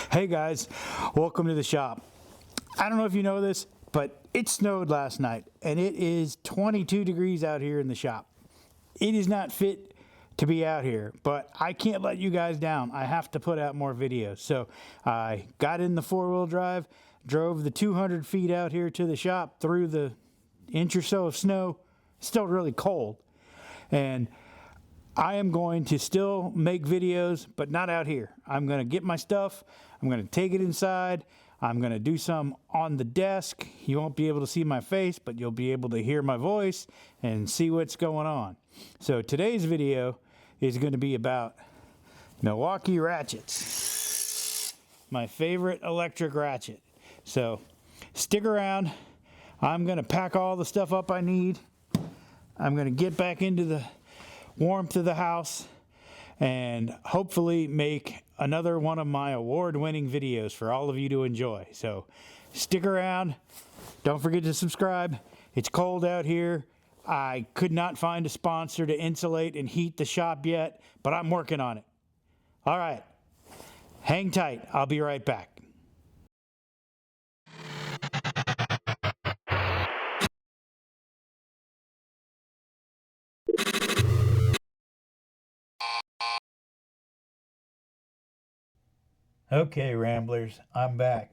Hey guys, welcome to the shop. I don't know if you know this, but it snowed last night and it is 22 degrees out here in the shop. It is not fit to be out here, but I can't let you guys down. I have to put out more videos. So I got in the four-wheel drive, drove the 200 feet out here to the shop through the inch or so of snow. It's still really cold. And I am going to still make videos, but not out here. I'm going to get my stuff. I'm going to take it inside. I'm going to do some on the desk. You won't be able to see my face, but you'll be able to hear my voice and see what's going on. So today's video is going to be about Milwaukee Ratchets, my favorite electric ratchet. So stick around. I'm going to pack all the stuff up I need. I'm going to get back into the warmth of the house and hopefully make another one of my award-winning videos for all of you to enjoy. So stick around. Don't forget to subscribe. It's cold out here. I could not find a sponsor to insulate and heat the shop yet, but I'm working on it. All right, hang tight. I'll be right back. Okay, Ramblers, I'm back.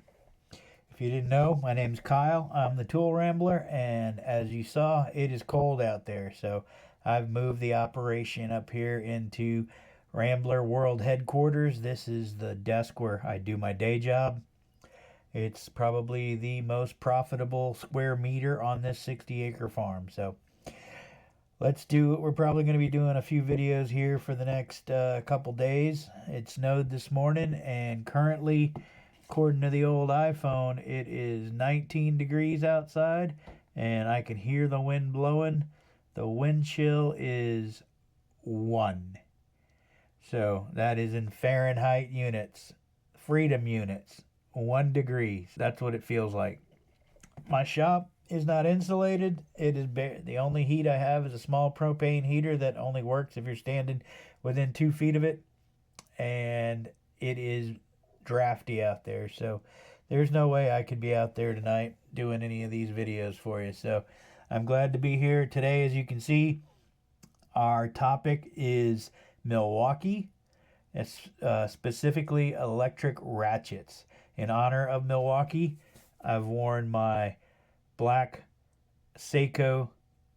If you didn't know, my name's Kyle. I'm the Tool Rambler, and as you saw, it is cold out there. So I've moved the operation up here into Rambler World Headquarters. This is the desk where I do my day job. It's probably the most profitable square meter on this 60-acre farm. So let's do it. We're probably going to be doing a few videos here for the next couple days. It snowed this morning, and currently, according to the old iPhone, it is 19 degrees outside, and I can hear the wind blowing. The wind chill is 1. So that is in Fahrenheit units, freedom units, 1 degree. That's what it feels like. My shop is not insulated. It is the only heat I have is a small propane heater that only works if you're standing within 2 feet of it, and it is drafty out there. So there's no way I could be out there tonight doing any of these videos for you. So I'm glad to be here today. As you can see, our topic is Milwaukee, specifically electric ratchets. In honor of Milwaukee, I've worn my black Seiko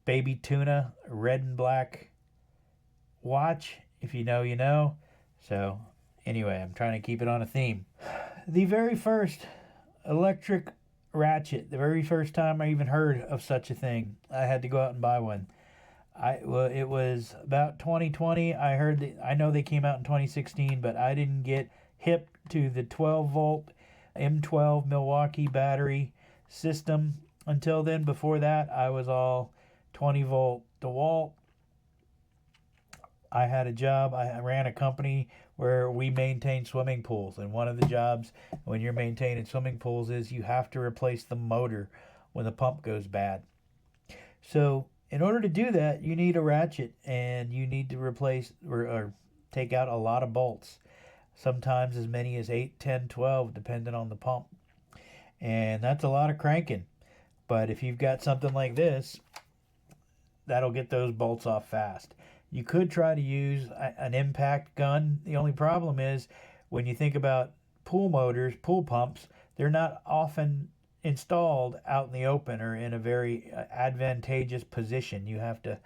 baby tuna red and black watch. If you know, you know. So anyway, I'm trying to keep it on a theme. The very first electric ratchet, the very first time I even heard of such a thing, I had to go out and buy one. It was about 2020. I know they came out in 2016, but I didn't get hip to the 12 volt M12 Milwaukee battery system until then. Before that, I was all 20 volt Dewalt. I had a job. I ran a company where we maintained swimming pools, and one of the jobs when you're maintaining swimming pools is you have to replace the motor when the pump goes bad. So in order to do that, you need a ratchet, and you need to replace or take out a lot of bolts, sometimes as many as 8, 10, 12, depending on the pump. And that's a lot of cranking. But if you've got something like this, that'll get those bolts off fast. You could try to use an impact gun. The only problem is when you think about pool motors, pool pumps, they're not often installed out in the open or in a very advantageous position. You have to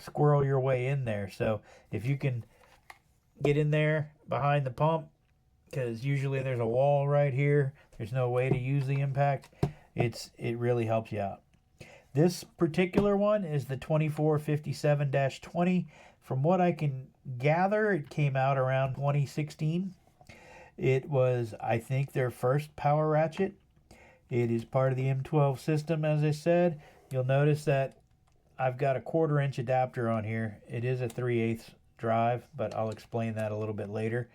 squirrel your way in there. So if you can get in there behind the pump, because usually there's a wall right here, there's no way to use the impact, it really helps you out. This particular one is the 2457-20. From what I can gather, it came out around 2016. It was, I think, their first power ratchet. It is part of the M12 system, as I said. You'll notice that I've got a 1/4 inch adapter on here. It is a 3/8 drive, but I'll explain that a little bit later.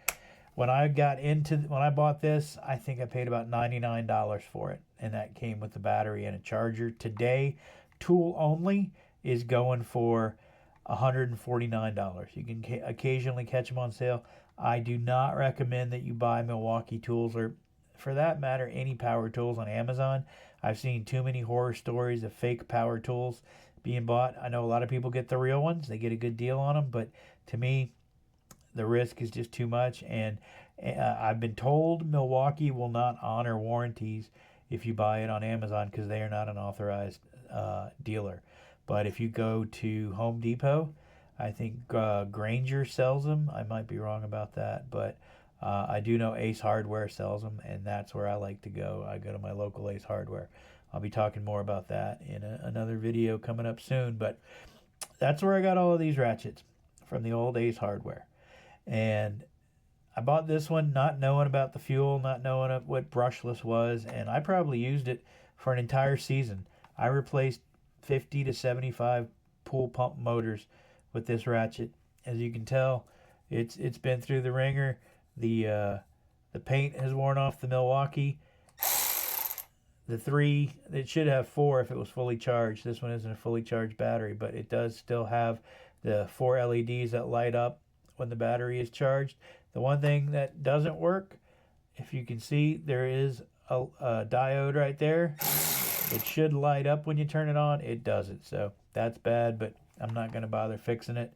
When I bought this, I think I paid about $99 for it, and that came with the battery and a charger. Today, tool only is going for $149. You can occasionally catch them on sale. I do not recommend that you buy Milwaukee tools, or for that matter, any power tools on Amazon. I've seen too many horror stories of fake power tools being bought. I know a lot of people get the real ones. They get a good deal on them, but to me, the risk is just too much. And I've been told Milwaukee will not honor warranties if you buy it on Amazon because they are not an authorized dealer. But if you go to Home Depot, I think Granger sells them. I might be wrong about that, but I do know Ace Hardware sells them, and that's where I like to go. I go to my local Ace Hardware. I'll be talking more about that in another video coming up soon, but that's where I got all of these ratchets, from the old Ace Hardware. And I bought this one not knowing about the fuel, not knowing what brushless was, and I probably used it for an entire season. I replaced 50 to 75 pool pump motors with this ratchet. As you can tell, it's been through the ringer. The paint has worn off the Milwaukee. The 3, it should have 4 if it was fully charged. This one isn't a fully charged battery, but it does still have the 4 LEDs that light up when the battery is charged. The one thing that doesn't work, if you can see, there is a diode right there. It should light up when you turn it on. It doesn't, so that's bad, but I'm not going to bother fixing it.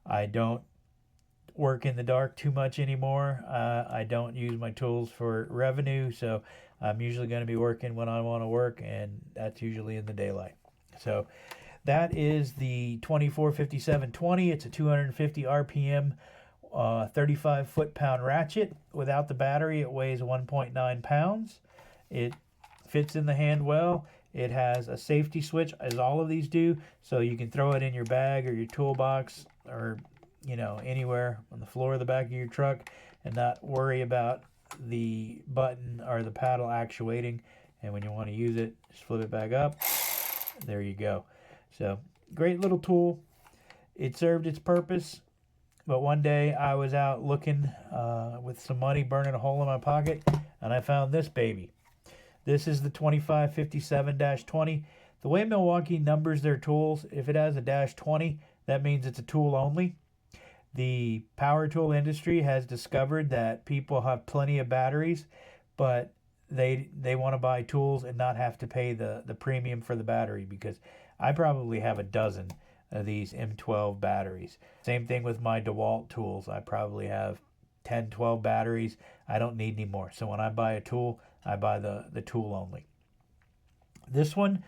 I don't work in the dark too much anymore. I don't use my tools for revenue, so I'm usually going to be working when I want to work, and that's usually in the daylight. So that is the 245720. It's a 250 RPM 35 foot-pound ratchet. Without the battery, it weighs 1.9 pounds. It fits in the hand well. It has a safety switch, as all of these do, so you can throw it in your bag or your toolbox, or anywhere on the floor of the back of your truck, and not worry about the button or the paddle actuating. And when you want to use it, just flip it back up. There you go. So great little tool. It served its purpose, but one day I was out looking with some money burning a hole in my pocket, and I found this baby. This is the 2557-20. The way Milwaukee numbers their tools, if it has a -20, that means it's a tool only. The power tool industry has discovered that people have plenty of batteries, but they want to buy tools and not have to pay the premium for the battery, because I probably have a dozen of these M12 batteries. Same thing with my Dewalt tools. I probably have 10, 12 batteries. I don't need any more. So when I buy a tool, I buy the tool only. This one,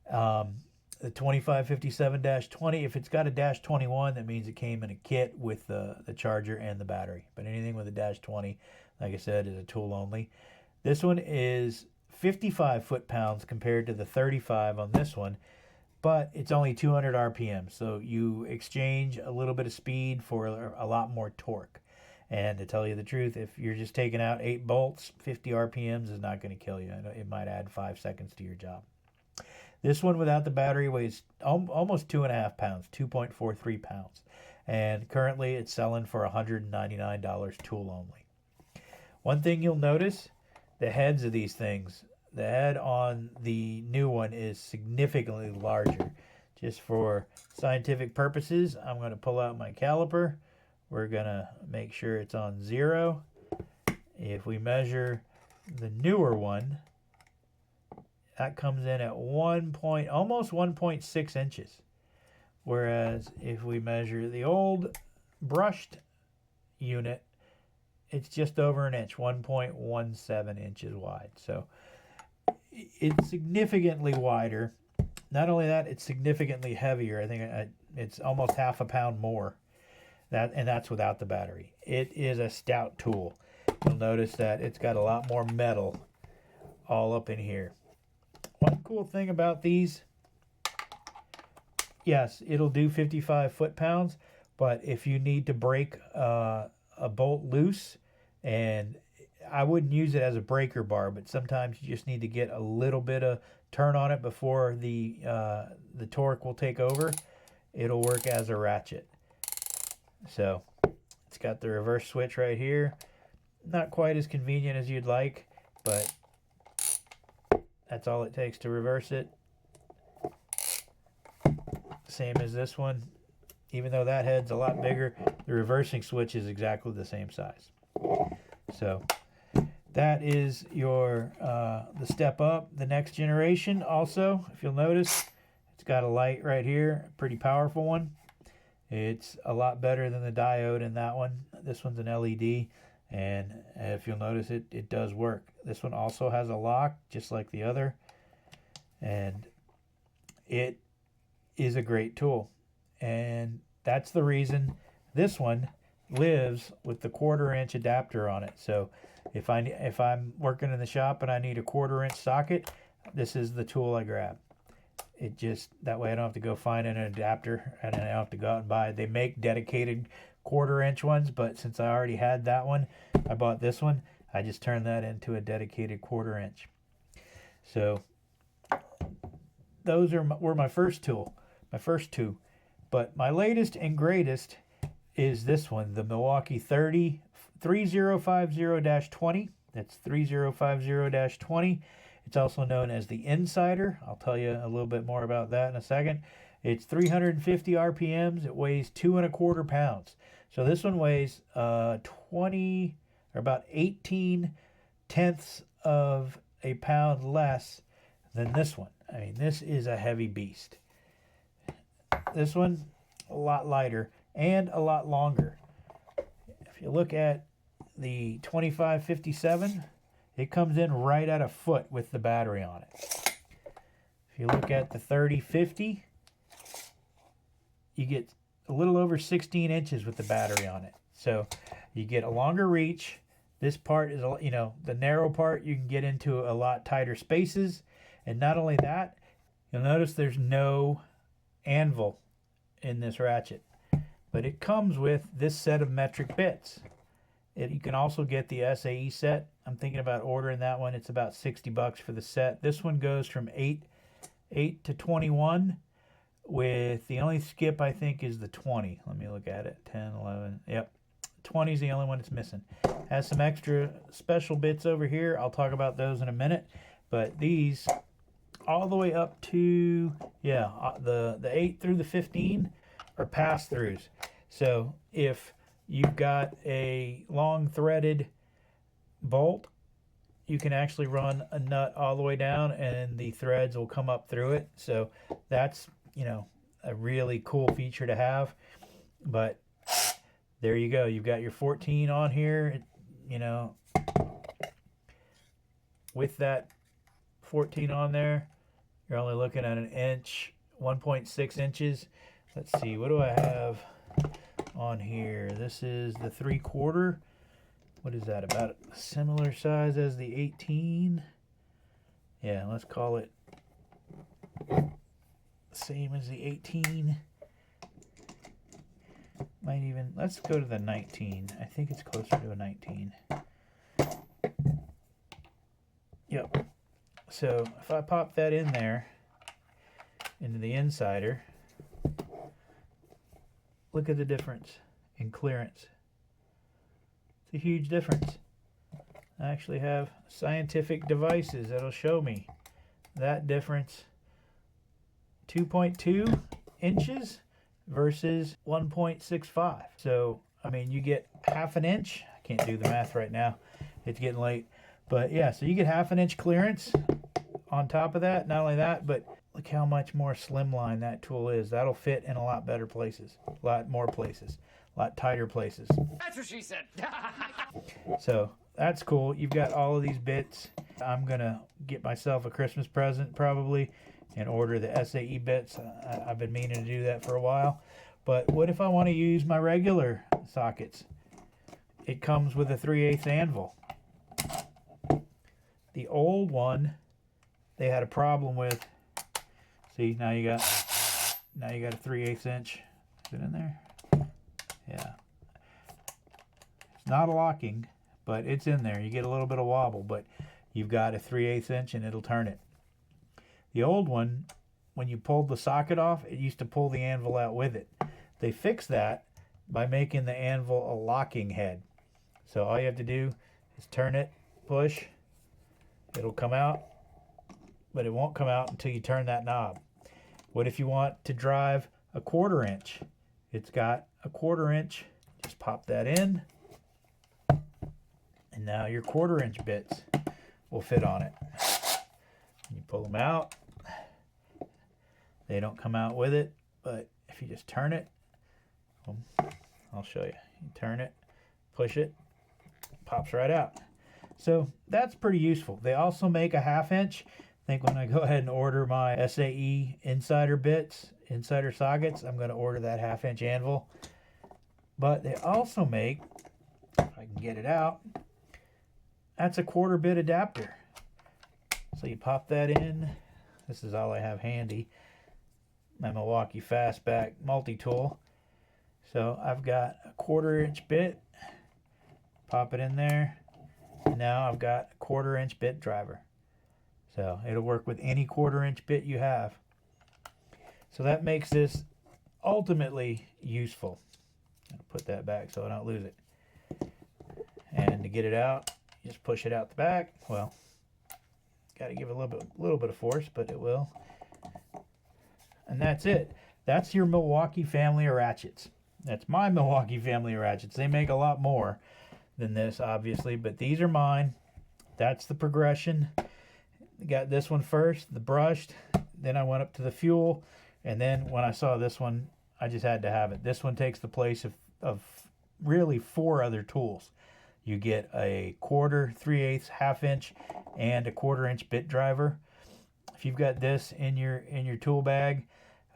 the 2557-20, if it's got a -21, that means it came in a kit with the charger and the battery. But anything with a -20, like I said, is a tool only. This one is 55 foot-pounds compared to the 35 on this one, but it's only 200 RPM. So you exchange a little bit of speed for a lot more torque. And to tell you the truth, if you're just taking out 8 bolts, 50 RPMs is not going to kill you. It might add 5 seconds to your job. This one without the battery weighs almost 2.5 pounds, 2.43 pounds. And currently it's selling for $199 tool only. One thing you'll notice, the heads of these things, the head on the new one is significantly larger. Just for scientific purposes, I'm going to pull out my caliper. We're going to make sure it's on 0. If we measure the newer one, that comes in at almost 1.6 inches. Whereas if we measure the old brushed unit, it's just over an inch, 1.17 inches wide. So it's significantly wider. Not only that, it's significantly heavier. I think it's almost half a pound more. And that's without the battery. It is a stout tool. You'll notice that it's got a lot more metal all up in here. One cool thing about these, yes, it'll do 55 foot-pounds, but if you need to break a bolt loose, and I wouldn't use it as a breaker bar, but sometimes you just need to get a little bit of turn on it before the torque will take over, it'll work as a ratchet. So it's got the reverse switch right here. Not quite as convenient as you'd like, but that's all it takes to reverse it. Same as this one. Even though that head's a lot bigger, the reversing switch is exactly the same size. So that is your the step up. The next generation also, if you'll notice, it's got a light right here, a pretty powerful one. It's a lot better than the diode in that one. This one's an LED, and if you'll notice, it does work. This one also has a lock, just like the other, and it is a great tool. And that's the reason this one lives with the 1/4 inch adapter on it. So if I'm working in the shop and I need a 1/4 inch socket, this is the tool I grab. It just, that way I don't have to go find an adapter and then I don't have to go out and buy it. They make dedicated 1/4 inch ones, but since I already had that one, I bought this one. I just turned that into a dedicated 1/4 inch. So those were my first tool, my first two. But my latest and greatest is this one, the Milwaukee 3050-20. That's 3050-20. It's also known as the Insider. I'll tell you a little bit more about that in a second. It's 350 RPMs. It weighs 2 1/4 pounds. So this one weighs 20 or about 18 tenths of a pound less than this one. I mean, this is a heavy beast. This one, a lot lighter and a lot longer. If you look at the 2557, it comes in right at a foot with the battery on it. If you look at the 3050, you get a little over 16 inches with the battery on it. So you get a longer reach. This part is, the narrow part, you can get into a lot tighter spaces. And not only that, you'll notice there's no anvil in this ratchet, but it comes with this set of metric bits. You can also get the SAE set. I'm thinking about ordering that one. It's about $60 for the set. This one goes from 8 to 21, with the only skip I think is the 20. Let me look at it. 10, 11. Yep. 20 is the only one it's missing. Has some extra special bits over here. I'll talk about those in a minute. But these all the way up to, the 8 through the 15 are pass-throughs. So if you've got a long threaded bolt, you can actually run a nut all the way down and the threads will come up through it. So that's, a really cool feature to have. But there you go. You've got your 14 on here, with that 14 on there, you're only looking at 1.6 inches. Let's see, what do I have on here? This is the 3/4. What is that, about a similar size as the 18? Yeah, let's call it same as the 18. Let's go to the 19. I think it's closer to a 19. Yep. So if I pop that in there, into the Insider, look at the difference in clearance. It's a huge difference. I actually have scientific devices that'll show me that difference. 2.2 inches versus 1.65. So, you get half an inch. I can't do the math right now. It's getting late. But yeah, so you get half an inch clearance on top of that. Not only that, but look how much more slimline that tool is. That'll fit in a lot better places, a lot more places, a lot tighter places. That's what she said. So that's cool. You've got all of these bits. I'm going to get myself a Christmas present probably and order the SAE bits. I've been meaning to do that for a while. But what if I want to use my regular sockets? It comes with a 3/8 anvil. The old one, they had a problem with. See, now you got a 3/8 inch. Is it in there? Yeah. It's not a locking, but it's in there. You get a little bit of wobble, but you've got a 3/8 inch and it'll turn it. The old one, when you pulled the socket off, it used to pull the anvil out with it. They fixed that by making the anvil a locking head. So all you have to do is turn it, push, it'll come out, but it won't come out until you turn that knob. What if you want to drive a 1/4 inch? It's got a 1/4 inch. Just pop that in. And now your 1/4 inch bits will fit on it. You pull them out. They don't come out with it, but if you just turn it, I'll show you. You turn it, push it, pops right out. So that's pretty useful. They also make a 1/2 inch. I think when I go ahead and order my SAE insider bits, insider sockets, I'm going to order that 1/2 inch anvil. But they also make, if I can get it out, that's a 1/4 bit adapter. So you pop that in. This is all I have handy. My Milwaukee Fastback multi-tool. So I've got a 1/4 inch bit. Pop it in there. And now I've got a 1/4 inch bit driver. So it'll work with any 1/4 inch bit you have. So that makes this ultimately useful. I'll put that back so I don't lose it. And to get it out, you just push it out the back. Well, got to give it a little bit of force, but it will. And that's it. That's your Milwaukee family of ratchets. That's my Milwaukee family of ratchets. They make a lot more than this, obviously, but these are mine. That's the progression. Got this one first, the brushed. Then I went up to the fuel. And then when I saw this one, I just had to have it. This one takes the place of really 4 other tools. You get a 1/4, 3/8, 1/2 inch, and a 1/4 inch bit driver. If you've got this in your tool bag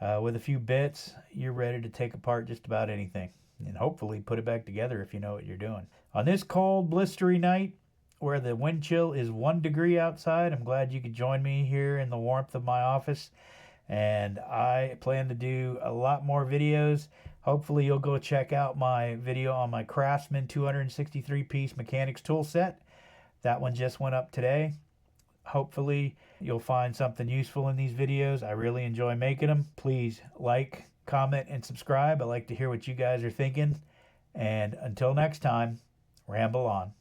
with a few bits, you're ready to take apart just about anything. And hopefully put it back together if you know what you're doing. On this cold, blistery night, where the wind chill is 1 degree outside, I'm glad you could join me here in the warmth of my office. And I plan to do a lot more videos. Hopefully you'll go check out my video on my Craftsman 263-piece mechanics tool set. That one just went up today. Hopefully you'll find something useful in these videos. I really enjoy making them. Please like, comment, and subscribe. I like to hear what you guys are thinking. And until next time, ramble on.